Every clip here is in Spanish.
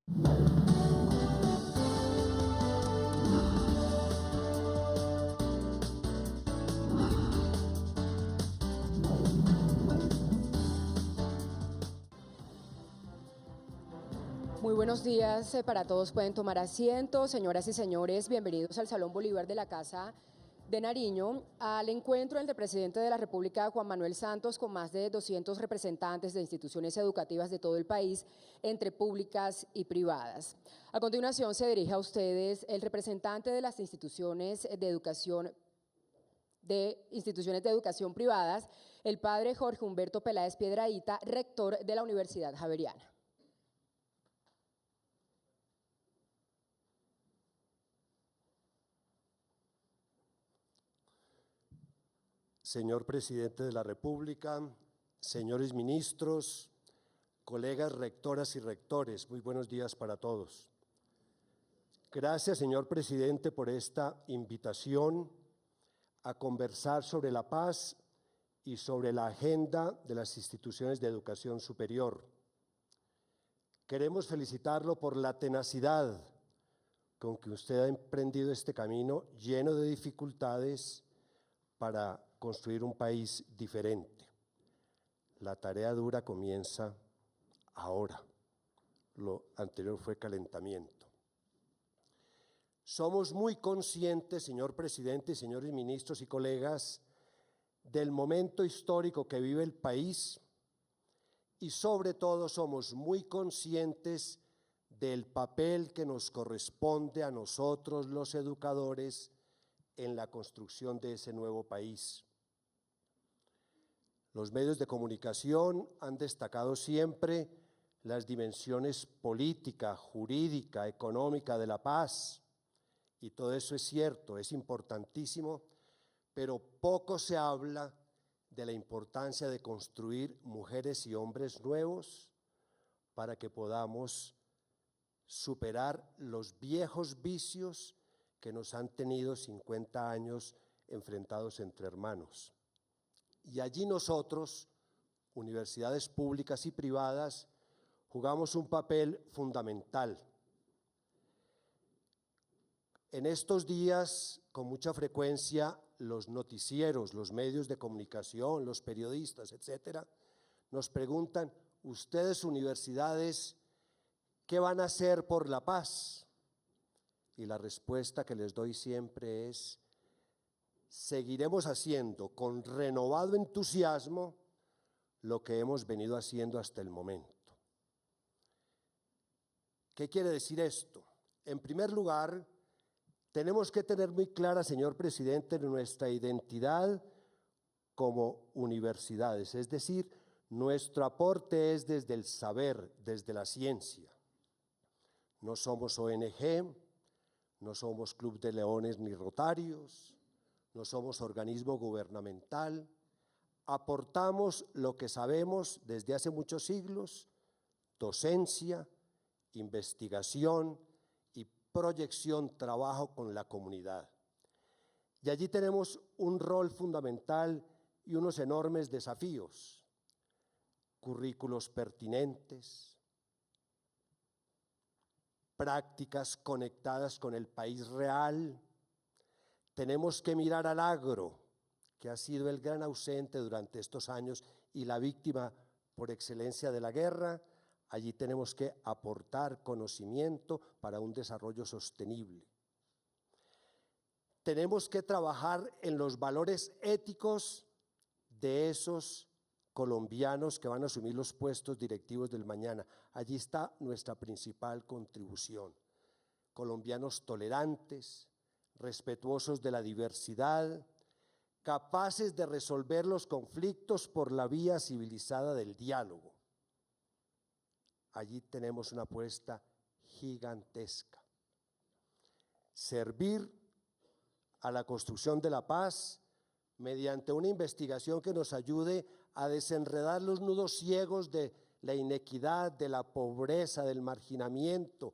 Muy buenos días para todos. Pueden tomar asiento. Señoras y señores, bienvenidos al Salón Bolívar de la Casa de Nariño, al encuentro entre el presidente de la República, Juan Manuel Santos, con más de 200 representantes de instituciones educativas de todo el país, entre públicas y privadas. A continuación se dirige a ustedes el representante de las instituciones de educación privadas, el padre Jorge Humberto Peláez Piedrahita, rector de la Universidad Javeriana. Señor Presidente de la República, señores ministros, colegas rectoras y rectores, muy buenos días para todos. Gracias, señor Presidente, por esta invitación a conversar sobre la paz y sobre la agenda de las instituciones de educación superior. Queremos felicitarlo por la tenacidad con que usted ha emprendido este camino lleno de dificultades para construir un país diferente. La tarea dura comienza ahora. Lo anterior fue calentamiento. Somos muy conscientes, señor presidente, señores ministros y colegas, del momento histórico que vive el país y sobre todo somos muy conscientes del papel que nos corresponde a nosotros los educadores en la construcción de ese nuevo país. Los medios de comunicación han destacado siempre las dimensiones política, jurídica, económica de la paz, y todo eso es cierto, es importantísimo, pero poco se habla de la importancia de construir mujeres y hombres nuevos para que podamos superar los viejos vicios que nos han tenido 50 años enfrentados entre hermanos. Y allí nosotros, universidades públicas y privadas, jugamos un papel fundamental. En estos días, con mucha frecuencia, los noticieros, los medios de comunicación, los periodistas, etcétera, nos preguntan, ustedes universidades, ¿qué van a hacer por la paz? Y la respuesta que les doy siempre es, seguiremos haciendo con renovado entusiasmo lo que hemos venido haciendo hasta el momento. ¿Qué quiere decir esto? En primer lugar, tenemos que tener muy clara, señor presidente, nuestra identidad como universidades, es decir, nuestro aporte es desde el saber, desde la ciencia. No somos ONG, no somos Club de Leones ni Rotarios, no somos organismo gubernamental, aportamos lo que sabemos desde hace muchos siglos, docencia, investigación y proyección, trabajo con la comunidad. Y allí tenemos un rol fundamental y unos enormes desafíos, currículos pertinentes, prácticas conectadas con el país real. Tenemos que mirar al agro, que ha sido el gran ausente durante estos años y la víctima por excelencia de la guerra. Allí tenemos que aportar conocimiento para un desarrollo sostenible. Tenemos que trabajar en los valores éticos de esos colombianos que van a asumir los puestos directivos del mañana. Allí está nuestra principal contribución. Colombianos tolerantes, respetuosos de la diversidad, capaces de resolver los conflictos por la vía civilizada del diálogo. Allí tenemos una apuesta gigantesca. Servir a la construcción de la paz mediante una investigación que nos ayude a desenredar los nudos ciegos de la inequidad, de la pobreza, del marginamiento,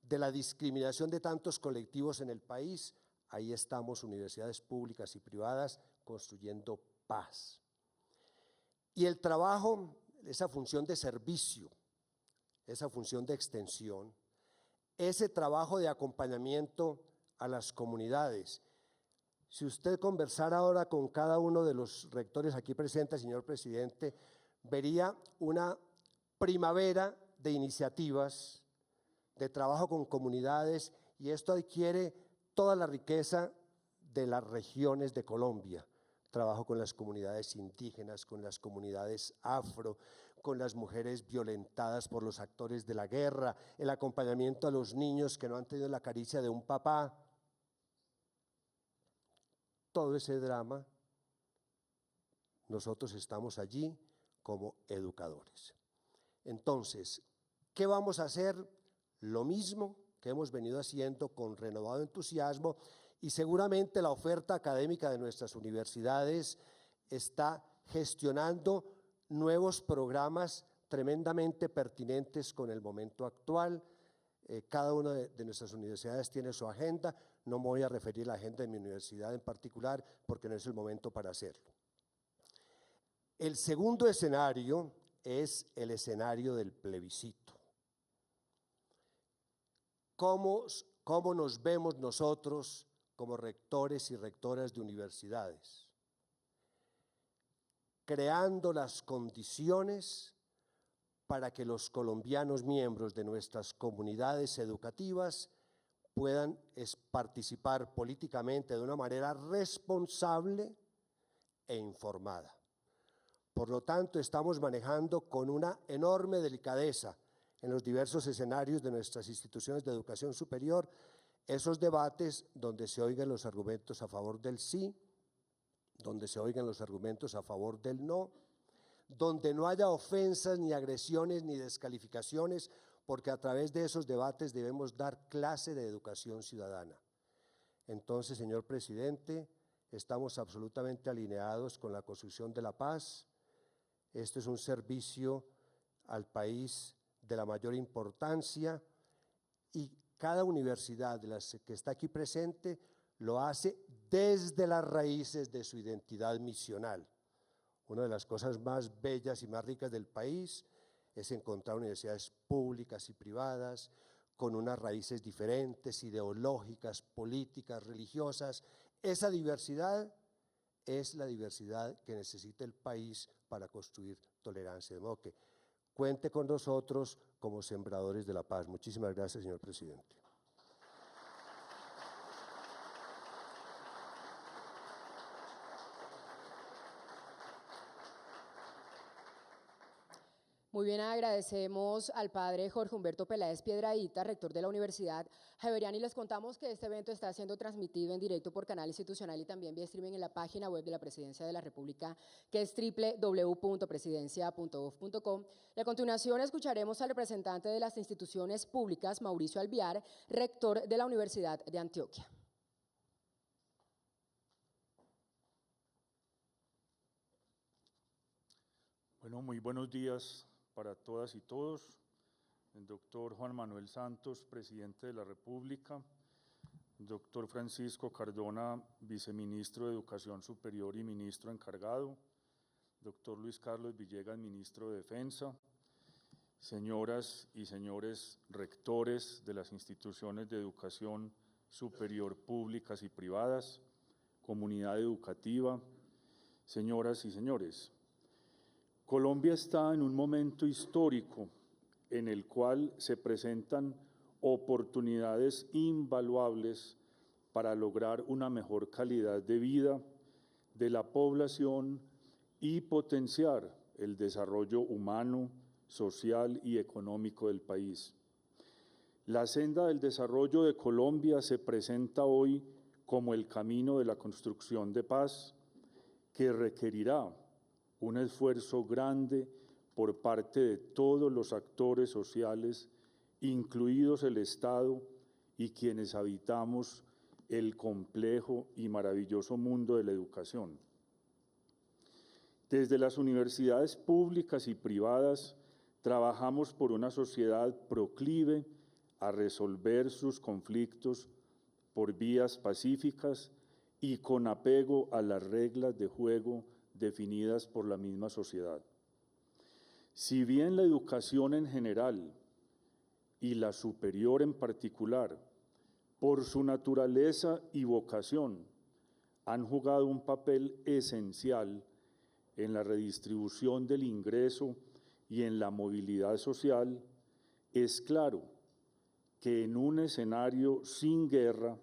de la discriminación de tantos colectivos en el país. Ahí estamos, universidades públicas y privadas, construyendo paz. Y el trabajo, esa función de servicio, esa función de extensión, ese trabajo de acompañamiento a las comunidades. Si usted conversara ahora con cada uno de los rectores aquí presentes, señor presidente, vería una primavera de iniciativas, de trabajo con comunidades, y esto adquiere toda la riqueza de las regiones de Colombia. Trabajo con las comunidades indígenas, con las comunidades afro, con las mujeres violentadas por los actores de la guerra, el acompañamiento a los niños que no han tenido la caricia de un papá. Todo ese drama, nosotros estamos allí como educadores. Entonces, ¿qué vamos a hacer? Lo mismo que hemos venido haciendo con renovado entusiasmo, y seguramente la oferta académica de nuestras universidades está gestionando nuevos programas tremendamente pertinentes con el momento actual. Cada una de nuestras universidades tiene su agenda. No me voy a referir a la agenda de mi universidad en particular porque no es el momento para hacerlo. El segundo escenario es el escenario del plebiscito. ¿Cómo nos vemos nosotros como rectores y rectoras de universidades? Creando las condiciones para que los colombianos miembros de nuestras comunidades educativas puedan participar políticamente de una manera responsable e informada. Por lo tanto, estamos manejando con una enorme delicadeza en los diversos escenarios de nuestras instituciones de educación superior esos debates donde se oigan los argumentos a favor del sí, donde se oigan los argumentos a favor del no, donde no haya ofensas, ni agresiones, ni descalificaciones, porque a través de esos debates debemos dar clase de educación ciudadana. Entonces, señor presidente, estamos absolutamente alineados con la construcción de la paz. Esto es un servicio al país de la mayor importancia, y cada universidad de las que está aquí presente lo hace desde las raíces de su identidad misional. Una de las cosas más bellas y más ricas del país es encontrar universidades públicas y privadas con unas raíces diferentes, ideológicas, políticas, religiosas. Esa diversidad es la diversidad que necesita el país para construir tolerancia. De modo que cuente con nosotros como sembradores de la paz. Muchísimas gracias, señor presidente. Muy bien, agradecemos al padre Jorge Humberto Peláez Piedrahíta, rector de la Universidad Javeriana, y les contamos que este evento está siendo transmitido en directo por canal institucional y también vía streaming en la página web de la Presidencia de la República, que es www.presidencia.gov.co. Y a continuación escucharemos al representante de las instituciones públicas, Mauricio Alviar, rector de la Universidad de Antioquia. Bueno, muy buenos días para todas y todos. El doctor Juan Manuel Santos, presidente de la República, el doctor Francisco Cardona, viceministro de Educación Superior y ministro encargado, doctor Luis Carlos Villegas, ministro de Defensa, señoras y señores rectores de las instituciones de educación superior públicas y privadas, comunidad educativa, señoras y señores. Colombia está en un momento histórico en el cual se presentan oportunidades invaluables para lograr una mejor calidad de vida de la población y potenciar el desarrollo humano, social y económico del país. La senda del desarrollo de Colombia se presenta hoy como el camino de la construcción de paz, que requerirá un esfuerzo grande por parte de todos los actores sociales, incluidos el Estado y quienes habitamos el complejo y maravilloso mundo de la educación. Desde las universidades públicas y privadas trabajamos por una sociedad proclive a resolver sus conflictos por vías pacíficas y con apego a las reglas de juego definidas por la misma sociedad. Si bien la educación en general y la superior en particular, por su naturaleza y vocación, han jugado un papel esencial en la redistribución del ingreso y en la movilidad social, es claro que en un escenario sin guerra,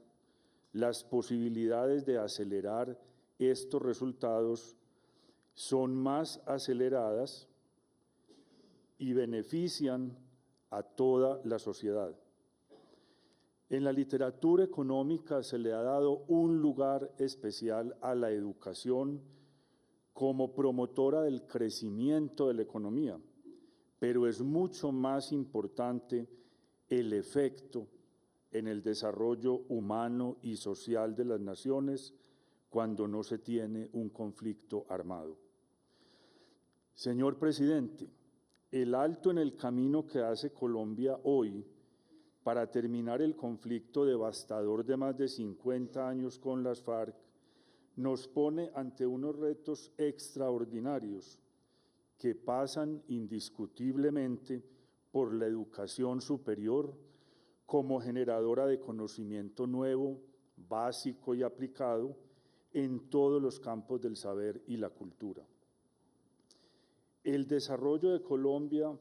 las posibilidades de acelerar estos resultados son más aceleradas y benefician a toda la sociedad. En la literatura económica se le ha dado un lugar especial a la educación como promotora del crecimiento de la economía, pero es mucho más importante el efecto en el desarrollo humano y social de las naciones cuando no se tiene un conflicto armado. Señor presidente, el alto en el camino que hace Colombia hoy para terminar el conflicto devastador de más de 50 años con las FARC nos pone ante unos retos extraordinarios que pasan indiscutiblemente por la educación superior como generadora de conocimiento nuevo, básico y aplicado en todos los campos del saber y la cultura. El desarrollo de Colombia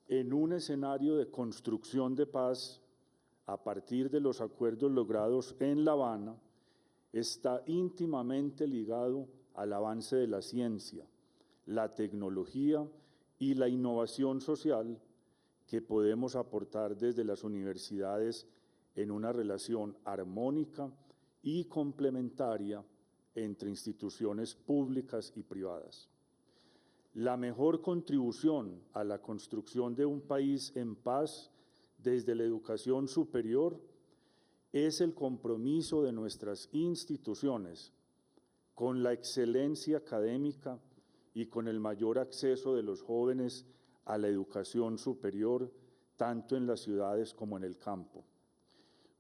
en un escenario de construcción de paz a partir de los acuerdos logrados en La Habana está íntimamente ligado al avance de la ciencia, la tecnología y la innovación social que podemos aportar desde las universidades en una relación armónica y complementaria entre instituciones públicas y privadas. La mejor contribución a la construcción de un país en paz desde la educación superior es el compromiso de nuestras instituciones con la excelencia académica y con el mayor acceso de los jóvenes a la educación superior, tanto en las ciudades como en el campo.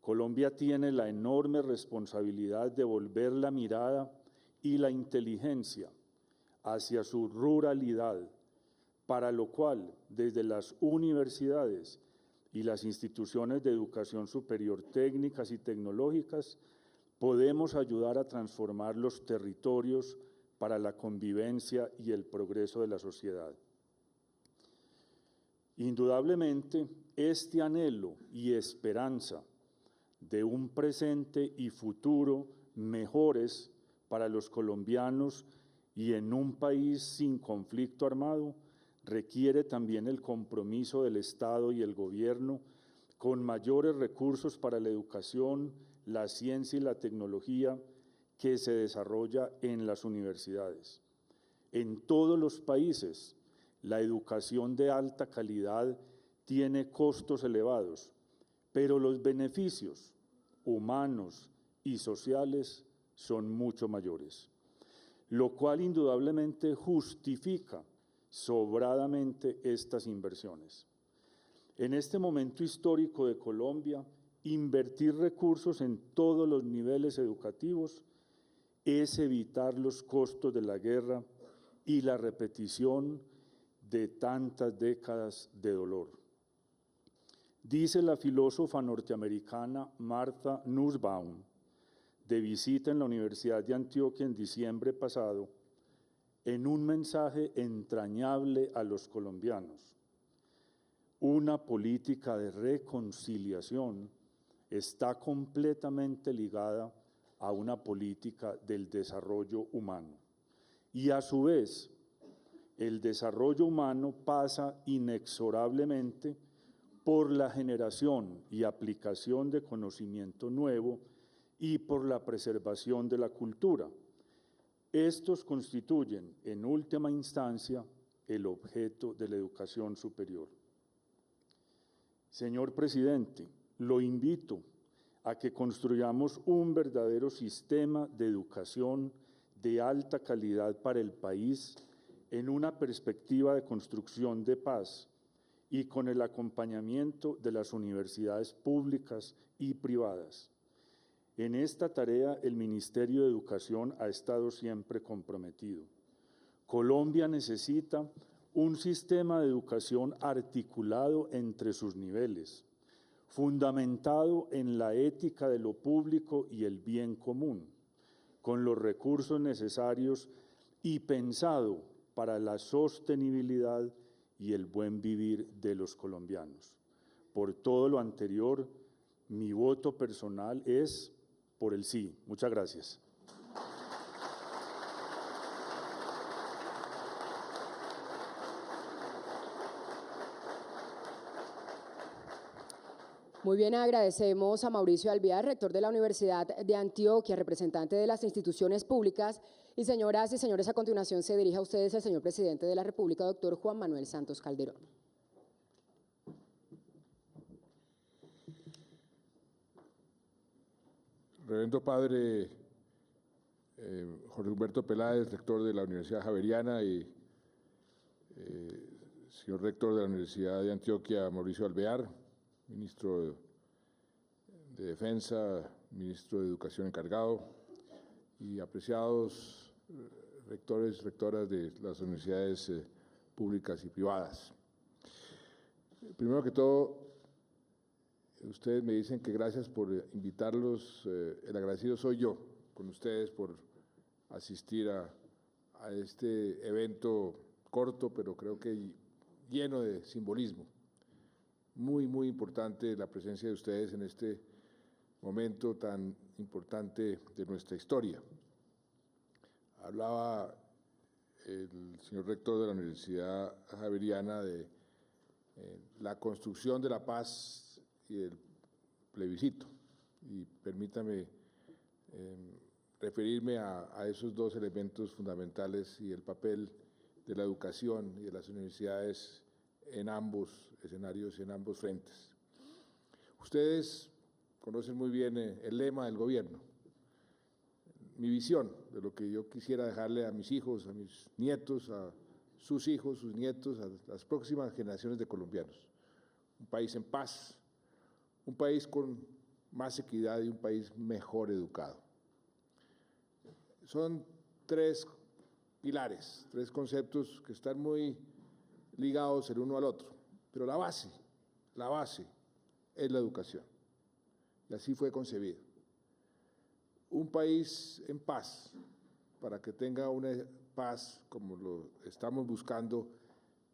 Colombia tiene la enorme responsabilidad de volver la mirada y la inteligencia hacia su ruralidad, para lo cual desde las universidades y las instituciones de educación superior técnicas y tecnológicas podemos ayudar a transformar los territorios para la convivencia y el progreso de la sociedad. Indudablemente, este anhelo y esperanza de un presente y futuro mejores para los colombianos y en un país sin conflicto armado requiere también el compromiso del Estado y el gobierno con mayores recursos para la educación, la ciencia y la tecnología que se desarrolla en las universidades. En todos los países, la educación de alta calidad tiene costos elevados, pero los beneficios humanos y sociales son mucho mayores, lo cual indudablemente justifica sobradamente estas inversiones. En este momento histórico de Colombia, invertir recursos en todos los niveles educativos es evitar los costos de la guerra y la repetición de tantas décadas de dolor. Dice la filósofa norteamericana Martha Nussbaum, de visita en la Universidad de Antioquia en diciembre pasado, en un mensaje entrañable a los colombianos: una política de reconciliación está completamente ligada a una política del desarrollo humano. Y a su vez, el desarrollo humano pasa inexorablemente por la generación y aplicación de conocimiento nuevo y por la preservación de la cultura. Estos constituyen, en última instancia, el objeto de la educación superior. Señor presidente, lo invito a que construyamos un verdadero sistema de educación de alta calidad para el país en una perspectiva de construcción de paz y con el acompañamiento de las universidades públicas y privadas. En esta tarea el Ministerio de Educación ha estado siempre comprometido. Colombia necesita un sistema de educación articulado entre sus niveles, fundamentado en la ética de lo público y el bien común, con los recursos necesarios y pensado para la sostenibilidad y el buen vivir de los colombianos. Por todo lo anterior, mi voto personal es por el sí. Muchas gracias. Muy bien, agradecemos a Mauricio Alvear, rector de la Universidad de Antioquia, representante de las instituciones públicas. Y señoras y señores, a continuación se dirige a ustedes el señor presidente de la República, doctor Juan Manuel Santos Calderón. Reverendo Padre Jorge Humberto Peláez, rector de la Universidad Javeriana, y señor rector de la Universidad de Antioquia, Mauricio Alvear, ministro de Defensa, ministro de Educación encargado, y apreciados rectores, rectoras de las universidades públicas y privadas. Primero que todo, ustedes me dicen que gracias por invitarlos, el agradecido soy yo con ustedes por asistir a este evento corto, pero creo que lleno de simbolismo. Muy, muy importante la presencia de ustedes en este momento tan importante de nuestra historia. Hablaba el señor rector de la Universidad Javeriana de la construcción de la paz y el plebiscito, y permítame referirme a esos dos elementos fundamentales y el papel de la educación y de las universidades en ambos escenarios, en ambos frentes. Ustedes conocen muy bien el lema del gobierno, mi visión de lo que yo quisiera dejarle a mis hijos, a mis nietos, a sus hijos, sus nietos, a las próximas generaciones de colombianos. Un país en paz, un país con más equidad y un país mejor educado. Son tres pilares, tres conceptos que están muy ligados el uno al otro, pero la base es la educación, y así fue concebido. Un país en paz, para que tenga una paz como lo estamos buscando,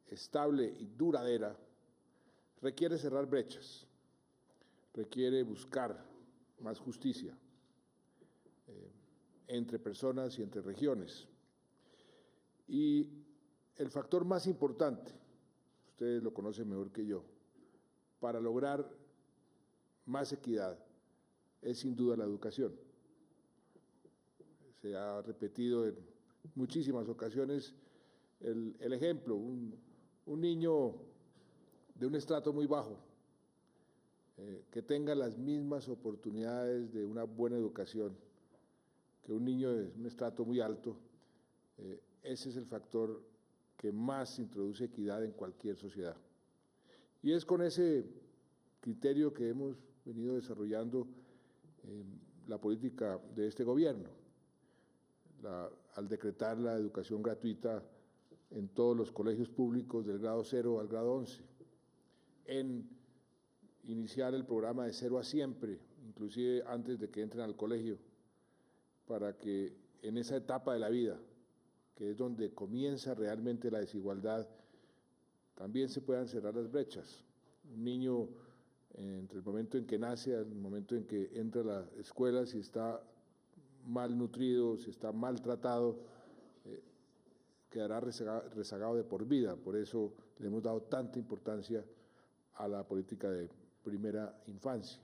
estable y duradera, requiere cerrar brechas, requiere buscar más justicia entre personas y entre regiones. Y el factor más importante, ustedes lo conocen mejor que yo, para lograr más equidad es sin duda la educación. Se ha repetido en muchísimas ocasiones el ejemplo, un niño de un estrato muy bajo, que tenga las mismas oportunidades de una buena educación que un niño de un estrato muy alto, ese es el factor que más introduce equidad en cualquier sociedad. Y es con ese criterio que hemos venido desarrollando la política de este gobierno, al decretar la educación gratuita en todos los colegios públicos del grado 0 al grado 11, en iniciar el programa de 0 a siempre, inclusive antes de que entren al colegio, para que en esa etapa de la vida, que es donde comienza realmente la desigualdad, también se puedan cerrar las brechas. Un niño, entre el momento en que nace, al momento en que entra a la escuela, si está mal nutrido, si está maltratado, quedará rezagado de por vida. Por eso le hemos dado tanta importancia a la política de primera infancia.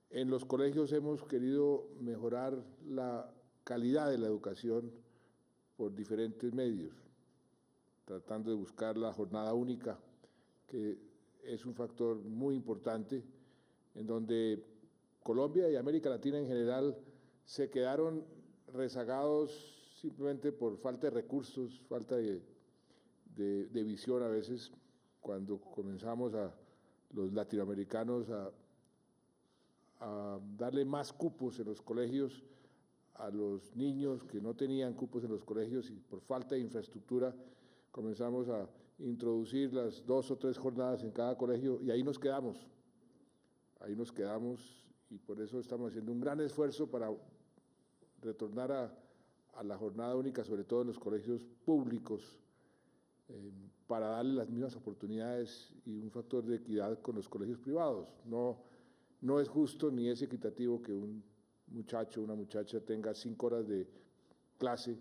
En los colegios hemos querido mejorar la calidad de la educación por diferentes medios, tratando de buscar la jornada única, que es un factor muy importante, en donde Colombia y América Latina en general se quedaron rezagados simplemente por falta de recursos, falta de visión a veces, cuando comenzamos los latinoamericanos a darle más cupos en los colegios a los niños que no tenían cupos en los colegios, y por falta de infraestructura, comenzamos a introducir las 2 o 3 jornadas en cada colegio y ahí nos quedamos. Ahí nos quedamos y por eso estamos haciendo un gran esfuerzo para retornar a la jornada única, sobre todo en los colegios públicos, para darle las mismas oportunidades y un factor de equidad con los colegios privados. No es justo ni es equitativo que un muchacho o una muchacha tenga 5 horas de clase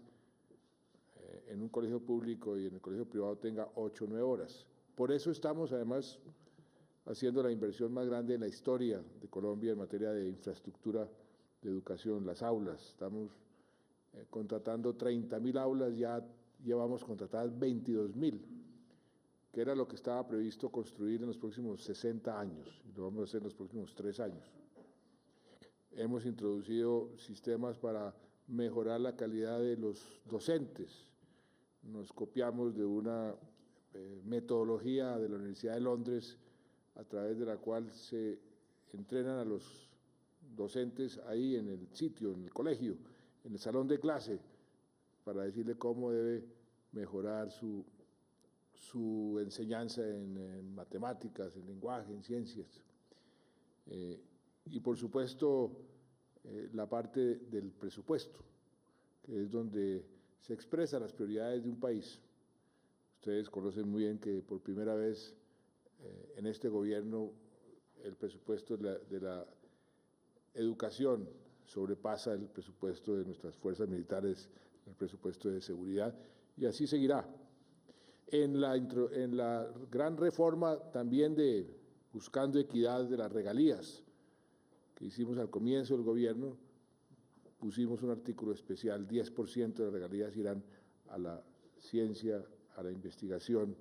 en un colegio público y en el colegio privado tenga 8 o 9 horas. Por eso estamos además haciendo la inversión más grande en la historia de Colombia en materia de infraestructura de educación, las aulas. Estamos contratando 30.000 aulas, ya llevamos contratadas 22.000, que era lo que estaba previsto construir en los próximos 60 años, y lo vamos a hacer en los próximos 3 años. Hemos introducido sistemas para mejorar la calidad de los docentes. Nos copiamos de una metodología de la Universidad de Londres a través de la cual se entrenan a los docentes ahí en el sitio, en el colegio, en el salón de clase, para decirle cómo debe mejorar su enseñanza en matemáticas, en lenguaje, en ciencias. Y por supuesto la parte del presupuesto, que es donde se expresan las prioridades de un país. Ustedes conocen muy bien que por primera vez en este gobierno el presupuesto de la educación sobrepasa el presupuesto de nuestras fuerzas militares, el presupuesto de seguridad, y así seguirá. En la gran reforma también de buscando equidad de las regalías que hicimos al comienzo del gobierno, pusimos un artículo especial, 10% de las regalías irán a la ciencia, a la investigación,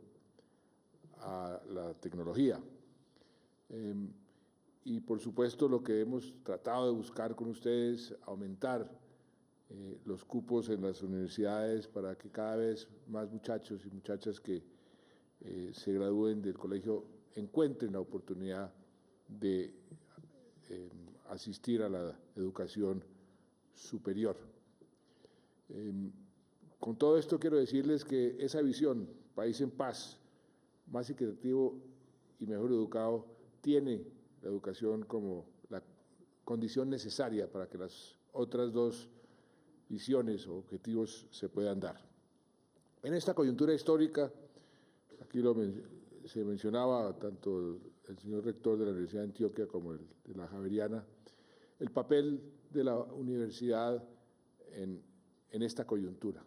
a la tecnología. Y por supuesto lo que hemos tratado de buscar con ustedes, aumentar los cupos en las universidades para que cada vez más muchachos y muchachas que se gradúen del colegio encuentren la oportunidad de asistir a la educación superior. Con todo esto quiero decirles que esa visión, país en paz, más equitativo y mejor educado, tiene la educación como la condición necesaria para que las otras 2 visiones o objetivos se puedan dar. En esta coyuntura histórica, aquí se mencionaba tanto el señor rector de la Universidad de Antioquia como el de la Javeriana, el papel de la universidad en esta coyuntura,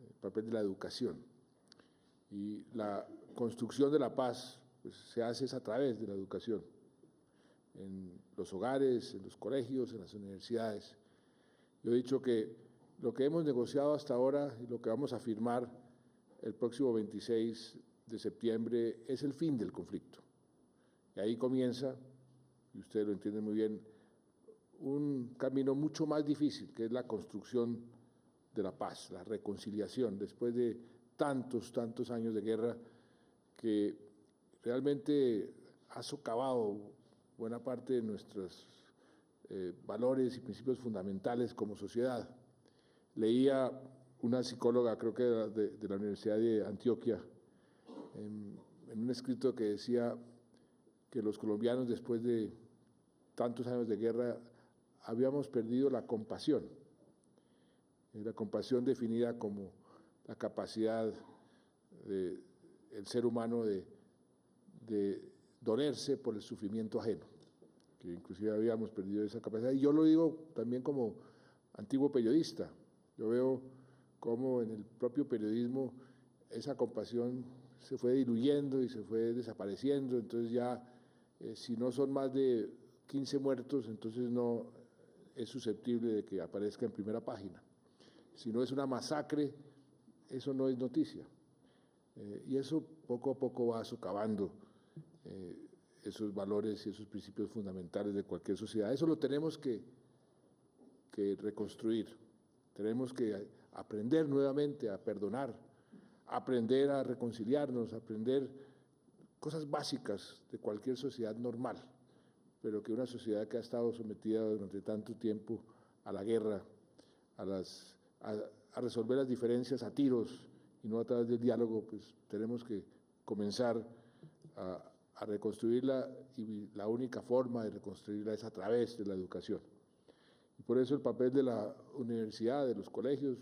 el papel de la educación. Y la construcción de la paz pues, se hace a través de la educación, en los hogares, en los colegios, en las universidades. Yo he dicho que lo que hemos negociado hasta ahora y lo que vamos a firmar el próximo 26 de septiembre es el fin del conflicto. Y ahí comienza, y ustedes lo entienden muy bien, un camino mucho más difícil, que es la construcción de la paz, la reconciliación, después de tantos años de guerra que realmente ha socavado buena parte de nuestros valores y principios fundamentales como sociedad. Leía una psicóloga, creo que de la Universidad de Antioquia, en un escrito que decía que los colombianos después de tantos años de guerra habíamos perdido la compasión definida como la capacidad del ser humano de dolerse por el sufrimiento ajeno, que inclusive habíamos perdido esa capacidad. Y yo lo digo también como antiguo periodista, yo veo cómo en el propio periodismo esa compasión se fue diluyendo y se fue desapareciendo, entonces ya si no son más de 15 muertos, entonces no es susceptible de que aparezca en primera página. Si no es una masacre, eso no es noticia. Y eso poco a poco va socavando esos valores y esos principios fundamentales de cualquier sociedad. Eso lo tenemos que reconstruir. Tenemos que aprender nuevamente a perdonar, aprender a reconciliarnos, aprender cosas básicas de cualquier sociedad normal, pero que una sociedad que ha estado sometida durante tanto tiempo a la guerra, a resolver las diferencias a tiros y no a través del diálogo, pues tenemos que comenzar a reconstruirla, y la única forma de reconstruirla es a través de la educación. Y por eso el papel de la universidad, de los colegios,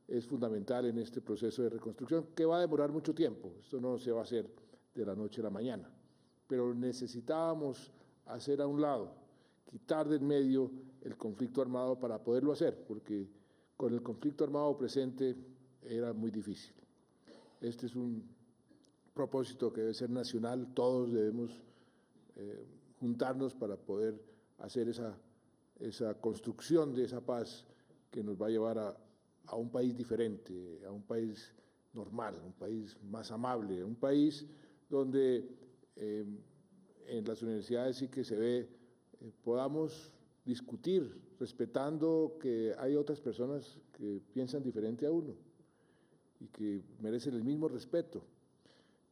es fundamental en este proceso de reconstrucción, que va a demorar mucho tiempo. Esto no se va a hacer de la noche a la mañana, pero necesitábamos hacer a un lado, quitar del medio el conflicto armado para poderlo hacer, porque con el conflicto armado presente era muy difícil. Este es un propósito que debe ser nacional, todos debemos juntarnos para poder hacer esa construcción de esa paz que nos va a llevar a un país diferente, a un país normal, a un país más amable, a un país donde en las universidades sí que se ve, podamos discutir respetando que hay otras personas que piensan diferente a uno y que merecen el mismo respeto.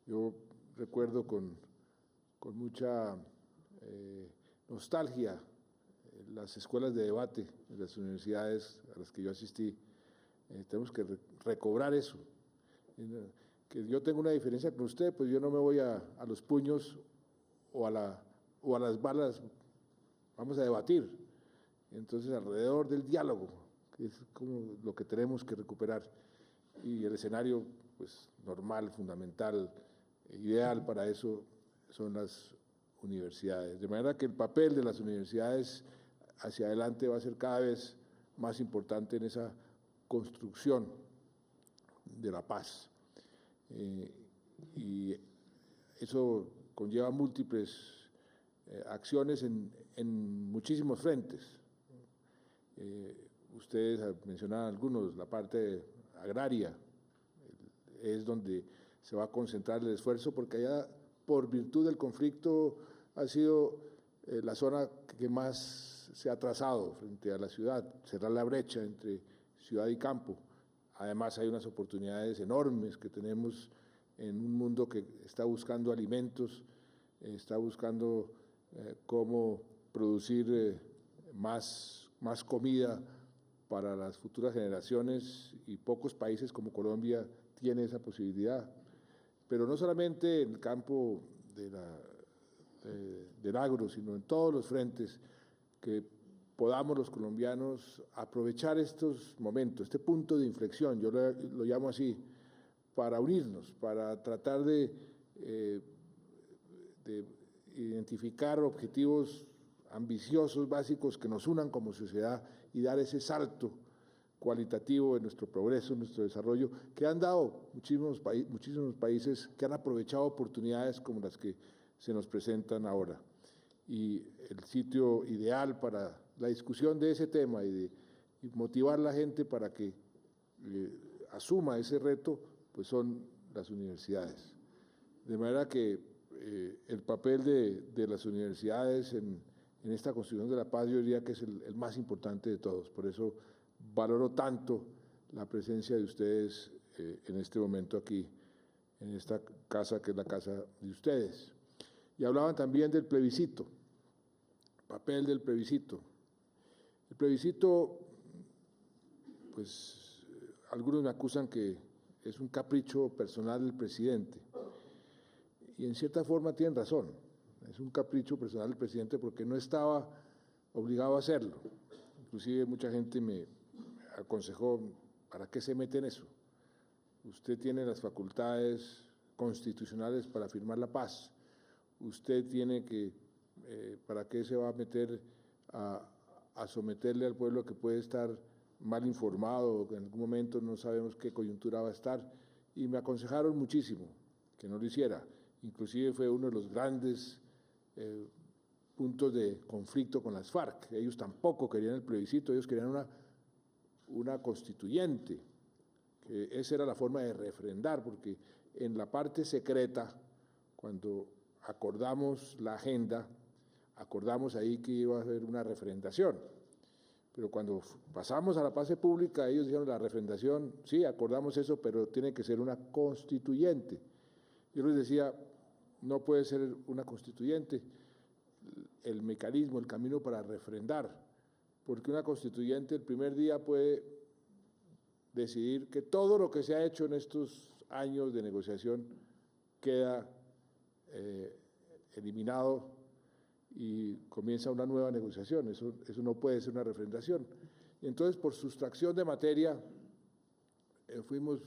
Yo recuerdo con mucha nostalgia las escuelas de debate en las universidades a las que yo asistí. Tenemos que recobrar eso. Que yo tengo una diferencia con usted, pues yo no me voy a los puños o a las balas, vamos a debatir. Entonces, alrededor del diálogo, que es como lo que tenemos que recuperar, y el escenario pues normal, fundamental, ideal para eso son las universidades. De manera que el papel de las universidades hacia adelante va a ser cada vez más importante en esa construcción de la paz. Y eso conlleva múltiples acciones en muchísimos frentes. Ustedes mencionaban algunos, la parte agraria es donde se va a concentrar el esfuerzo, porque allá, por virtud del conflicto, ha sido la zona que más se ha trazado frente a la ciudad, cerrar la brecha entre ciudad y campo. Además, hay unas oportunidades enormes que tenemos en un mundo que está buscando alimentos, está buscando cómo producir más comida para las futuras generaciones, y pocos países como Colombia tienen esa posibilidad. Pero no solamente en el campo del agro, sino en todos los frentes, que podamos los colombianos aprovechar estos momentos, este punto de inflexión, yo lo llamo así, para unirnos, para tratar de identificar objetivos ambiciosos, básicos, que nos unan como sociedad y dar ese salto cualitativo en nuestro progreso, en nuestro desarrollo, que han dado muchísimos países que han aprovechado oportunidades como las que se nos presentan ahora. Y el sitio ideal para la discusión de ese tema y motivar a la gente para que asuma ese reto, pues son las universidades. De manera que el papel de las universidades en esta construcción de la paz, yo diría que es el más importante de todos. Por eso valoro tanto la presencia de ustedes en este momento aquí, en esta casa que es la casa de ustedes. Y hablaban también del plebiscito, papel del plebiscito. El plebiscito, pues algunos me acusan que es un capricho personal del presidente, y en cierta forma tienen razón, es un capricho personal del presidente porque no estaba obligado a hacerlo. Inclusive mucha gente me aconsejó, ¿para qué se mete en eso? Usted tiene las facultades constitucionales para firmar la paz, usted tiene que, ¿para qué se va a meter a someterle al pueblo que puede estar mal informado, o que en algún momento no sabemos qué coyuntura va a estar? Y me aconsejaron muchísimo que no lo hiciera. Inclusive fue uno de los grandes puntos de conflicto con las FARC. Ellos tampoco querían el plebiscito, ellos querían una constituyente, que esa era la forma de refrendar, porque en la parte secreta, cuando acordamos la agenda, acordamos ahí que iba a haber una refrendación, pero cuando pasamos a la fase pública, ellos dijeron la refrendación, sí, acordamos eso, pero tiene que ser una constituyente. Yo les decía, no puede ser una constituyente el mecanismo, el camino para refrendar, porque una constituyente el primer día puede decidir que todo lo que se ha hecho en estos años de negociación queda eliminado y comienza una nueva negociación. Eso no puede ser una refrendación. Y entonces, por sustracción de materia, fuimos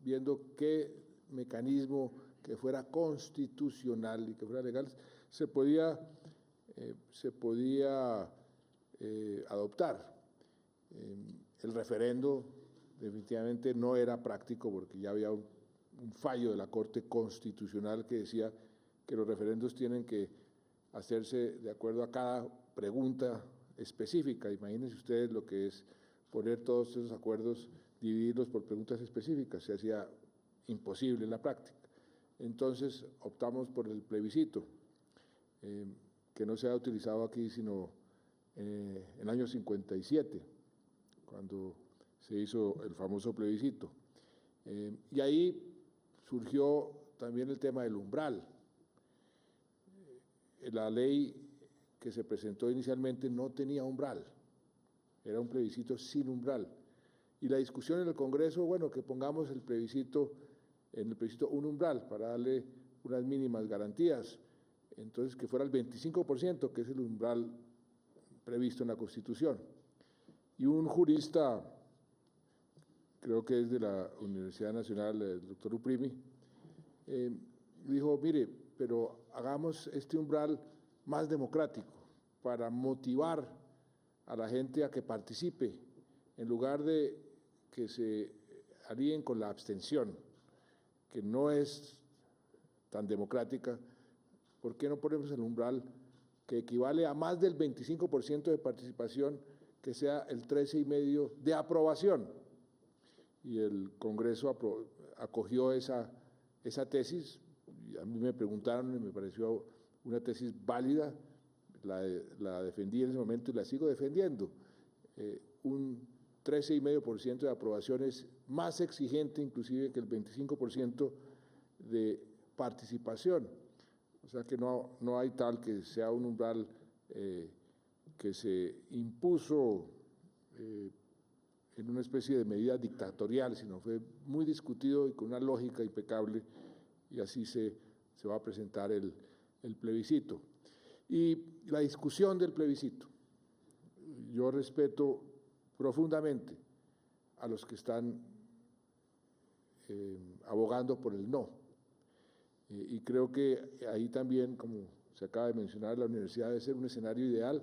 viendo qué mecanismo que fuera constitucional y que fuera legal se podía adoptar. El referendo definitivamente no era práctico porque ya había un fallo de la Corte Constitucional que decía que los referendos tienen que hacerse de acuerdo a cada pregunta específica. Imagínense ustedes lo que es poner todos esos acuerdos, dividirlos por preguntas específicas, se hacía imposible en la práctica. Entonces optamos por el plebiscito, que no se ha utilizado aquí sino en el año 57, cuando se hizo el famoso plebiscito. Y ahí surgió también el tema del umbral. La ley que se presentó inicialmente no tenía umbral, era un plebiscito sin umbral. Y la discusión en el Congreso, bueno, que pongamos en el plebiscito un umbral para darle unas mínimas garantías, entonces que fuera el 25%, que es el umbral previsto en la Constitución. Y un jurista, creo que es de la Universidad Nacional, el doctor Uprimi, dijo, mire, pero hagamos este umbral más democrático para motivar a la gente a que participe, en lugar de que se alíen con la abstención, que no es tan democrática. ¿Por qué no ponemos el umbral que equivale a más del 25% de participación, que sea el 13,5% de aprobación? Y el Congreso acogió esa tesis. Y a mí me preguntaron y me pareció una tesis válida, la defendí en ese momento y la sigo defendiendo. Un 13,5% de aprobación es más exigente inclusive que el 25% de participación. O sea que no hay tal que sea un umbral que se impuso en una especie de medida dictatorial, sino fue muy discutido y con una lógica impecable, y así se va a presentar el plebiscito. Y la discusión del plebiscito, yo respeto profundamente a los que están abogando por el no, y creo que ahí también, como se acaba de mencionar, la universidad debe ser un escenario ideal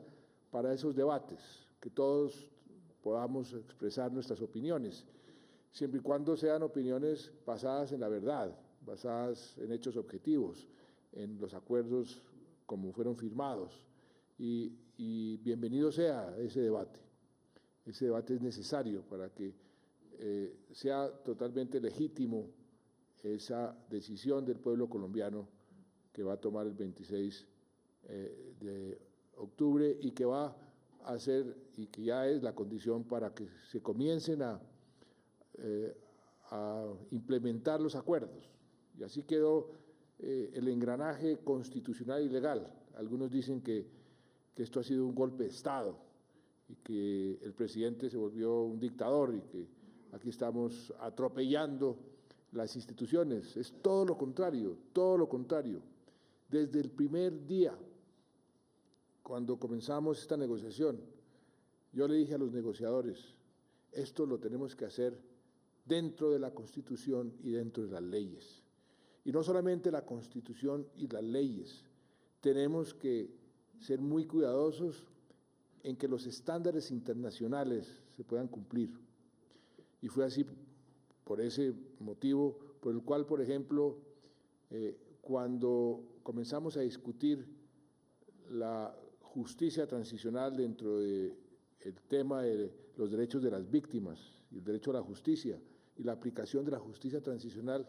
para esos debates, que todos podamos expresar nuestras opiniones, siempre y cuando sean opiniones basadas en la verdad, basadas en hechos objetivos, en los acuerdos como fueron firmados, y bienvenido sea ese debate. Ese debate es necesario para que sea totalmente legítimo esa decisión del pueblo colombiano que va a tomar el 26 de octubre y que va a ser, y que ya es la condición para que se comiencen a implementar los acuerdos. Y así quedó el engranaje constitucional y legal. Algunos dicen que esto ha sido un golpe de Estado y que el presidente se volvió un dictador y que aquí estamos atropellando las instituciones. Es todo lo contrario, todo lo contrario. Desde el primer día, cuando comenzamos esta negociación, yo le dije a los negociadores, esto lo tenemos que hacer dentro de la Constitución y dentro de las leyes. Y no solamente la Constitución y las leyes, tenemos que ser muy cuidadosos en que los estándares internacionales se puedan cumplir. Y fue así, por ese motivo, por el cual, por ejemplo, cuando comenzamos a discutir la justicia transicional dentro del tema de los derechos de las víctimas y el derecho a la justicia y la aplicación de la justicia transicional,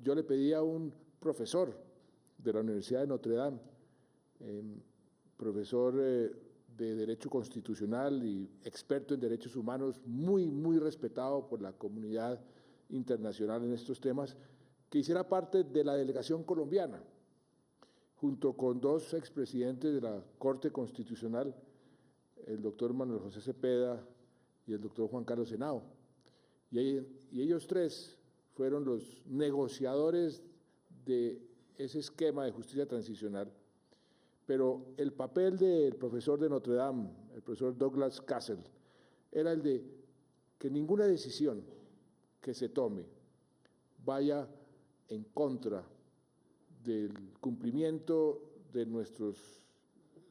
yo le pedí a un profesor de la Universidad de Notre Dame, profesor de Derecho Constitucional y experto en derechos humanos, muy respetado por la comunidad internacional en estos temas, que hiciera parte de la delegación colombiana, junto con dos expresidentes de la Corte Constitucional, el doctor Manuel José Cepeda y el doctor Juan Carlos Henao. Y ellos tres fueron los negociadores de ese esquema de justicia transicional. Pero el papel del profesor de Notre Dame, el profesor Douglas Castle, era el de que ninguna decisión que se tome vaya en contra del cumplimiento de nuestros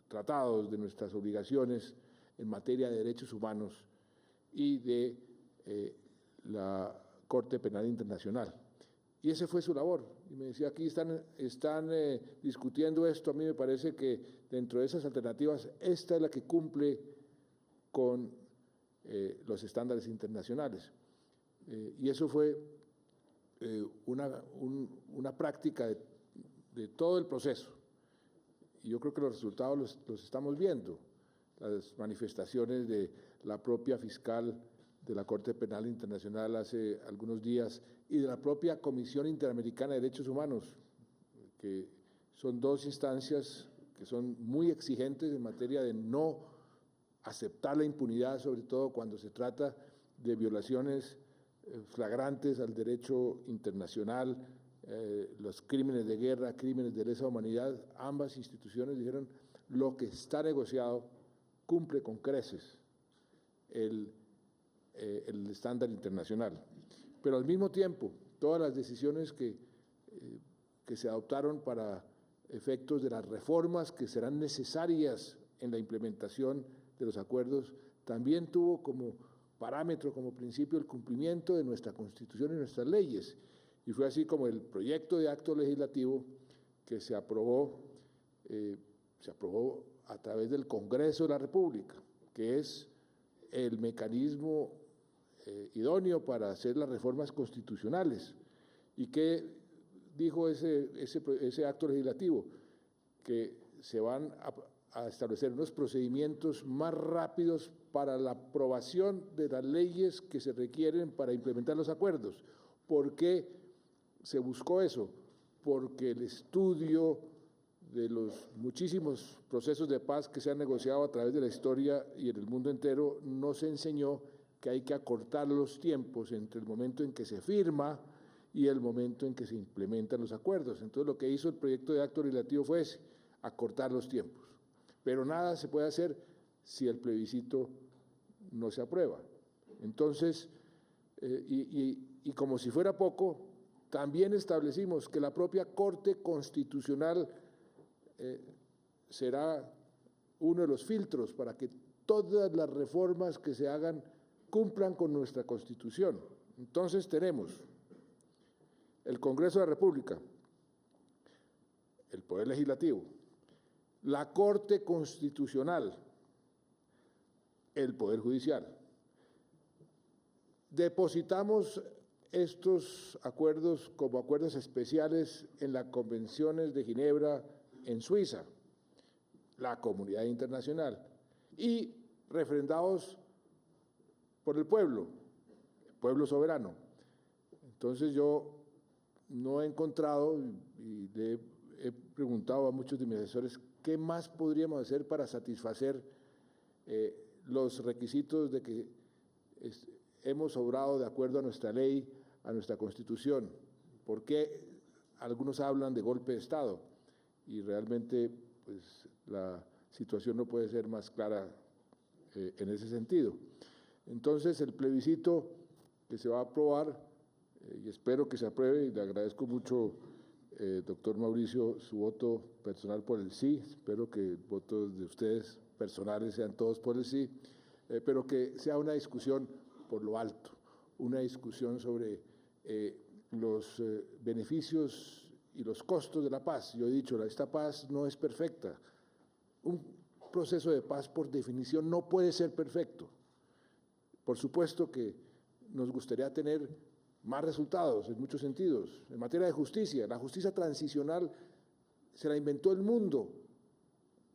tratados, de nuestras obligaciones en materia de derechos humanos y de la Corte Penal Internacional. Y ese fue su labor. Y me decía, aquí están discutiendo esto. A mí me parece que dentro de esas alternativas, esta es la que cumple con los estándares internacionales. Y eso fue una práctica de todo el proceso. Y yo creo que los resultados los estamos viendo. Las manifestaciones de la propia fiscal de la Corte Penal Internacional hace algunos días y de la propia Comisión Interamericana de Derechos Humanos, que son dos instancias que son muy exigentes en materia de no aceptar la impunidad, sobre todo cuando se trata de violaciones flagrantes al derecho internacional, los crímenes de guerra, crímenes de lesa humanidad. Ambas instituciones dijeron lo que está negociado cumple con creces el estándar internacional. Pero al mismo tiempo, todas las decisiones que se adoptaron para efectos de las reformas que serán necesarias en la implementación de los acuerdos, también tuvo como parámetro, como principio, el cumplimiento de nuestra Constitución y nuestras leyes. Y fue así como el proyecto de acto legislativo que se aprobó a través del Congreso de la República, que es el mecanismo idóneo para hacer las reformas constitucionales. ¿Y qué dijo ese acto legislativo? Que se van a establecer unos procedimientos más rápidos para la aprobación de las leyes que se requieren para implementar los acuerdos. ¿Por qué se buscó eso? Porque el estudio de los muchísimos procesos de paz que se han negociado a través de la historia y en el mundo entero nos enseñó que hay que acortar los tiempos entre el momento en que se firma y el momento en que se implementan los acuerdos. Entonces, lo que hizo el proyecto de acto legislativo fue acortar los tiempos. Pero nada se puede hacer si el plebiscito no se aprueba. Entonces, y como si fuera poco, también establecimos que la propia Corte Constitucional será uno de los filtros para que todas las reformas que se hagan cumplan con nuestra Constitución. Entonces tenemos el Congreso de la República, el Poder Legislativo, la Corte Constitucional, el Poder Judicial. Depositamos estos acuerdos como acuerdos especiales en las convenciones de Ginebra en Suiza, la comunidad internacional, y refrendados por el pueblo soberano. Entonces yo no he encontrado, y le he preguntado a muchos de mis asesores, ¿qué más podríamos hacer para satisfacer los requisitos de que hemos obrado de acuerdo a nuestra ley, a nuestra Constitución? ¿Por qué algunos hablan de golpe de Estado? Y realmente pues, la situación no puede ser más clara en ese sentido. Entonces, el plebiscito que se va a aprobar, y espero que se apruebe, y le agradezco mucho, doctor Mauricio, su voto personal por el sí, espero que votos de ustedes personales sean todos por el sí, pero que sea una discusión por lo alto, una discusión sobre los beneficios y los costos de la paz. Yo he dicho, esta paz no es perfecta. Un proceso de paz, por definición, no puede ser perfecto. Por supuesto que nos gustaría tener más resultados en muchos sentidos. En materia de justicia, la justicia transicional se la inventó el mundo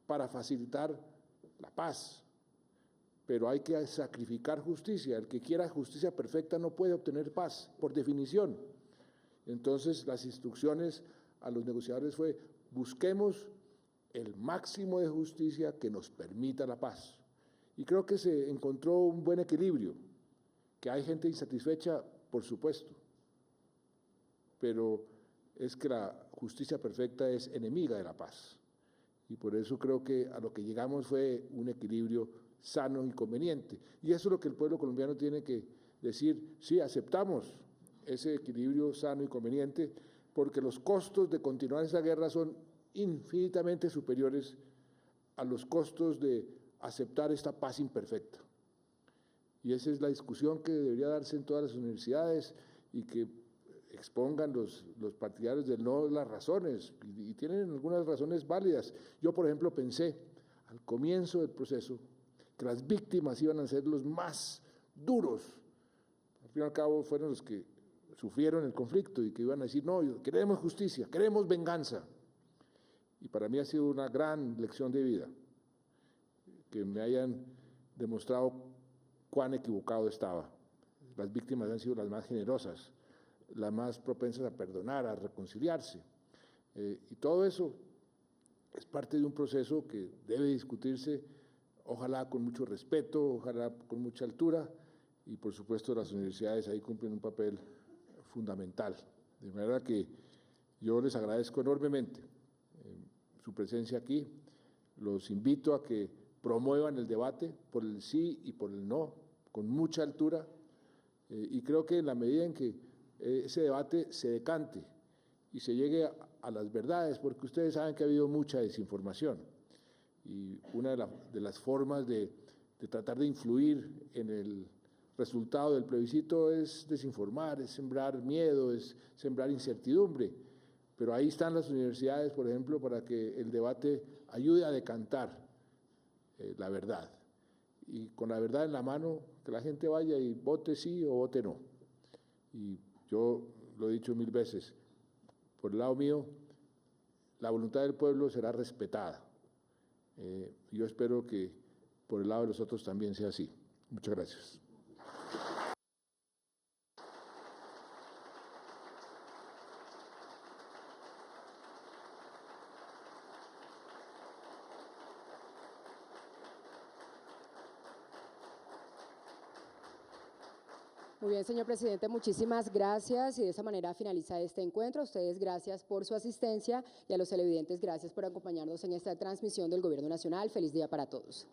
para facilitar la paz, pero hay que sacrificar justicia. El que quiera justicia perfecta no puede obtener paz, por definición. Entonces, las instrucciones a los negociadores fue: busquemos el máximo de justicia que nos permita la paz. Y creo que se encontró un buen equilibrio, que hay gente insatisfecha, por supuesto, pero es que la justicia perfecta es enemiga de la paz. Y por eso creo que a lo que llegamos fue un equilibrio sano y conveniente. Y eso es lo que el pueblo colombiano tiene que decir, sí, aceptamos ese equilibrio sano y conveniente, porque los costos de continuar esa guerra son infinitamente superiores a los costos de aceptar esta paz imperfecta. Y esa es la discusión que debería darse en todas las universidades y que expongan los partidarios del no las razones, y tienen algunas razones válidas. Yo, por ejemplo, pensé al comienzo del proceso que las víctimas iban a ser los más duros. Al fin y al cabo fueron los que sufrieron el conflicto y que iban a decir, no, queremos justicia, queremos venganza. Y para mí ha sido una gran lección de vida que me hayan demostrado cuán equivocado estaba. Las víctimas han sido las más generosas, las más propensas a perdonar, a reconciliarse. Y todo eso es parte de un proceso que debe discutirse, ojalá con mucho respeto, ojalá con mucha altura, y por supuesto las universidades ahí cumplen un papel fundamental. De manera que yo les agradezco enormemente su presencia aquí, los invito a que promuevan el debate por el sí y por el no, con mucha altura, y creo que en la medida en que ese debate se decante y se llegue a las verdades, porque ustedes saben que ha habido mucha desinformación, y una de las formas de tratar de influir en el resultado del plebiscito es desinformar, es sembrar miedo, es sembrar incertidumbre, pero ahí están las universidades, por ejemplo, para que el debate ayude a decantar la verdad, y con la verdad en la mano, que la gente vaya y vote sí o vote no. Y yo lo he dicho 1000 veces, por el lado mío, la voluntad del pueblo será respetada. Yo espero que por el lado de los otros también sea así. Muchas gracias. Muy bien, señor presidente, muchísimas gracias, y de esa manera finaliza este encuentro. A ustedes gracias por su asistencia, y a los televidentes gracias por acompañarnos en esta transmisión del Gobierno Nacional. Feliz día para todos.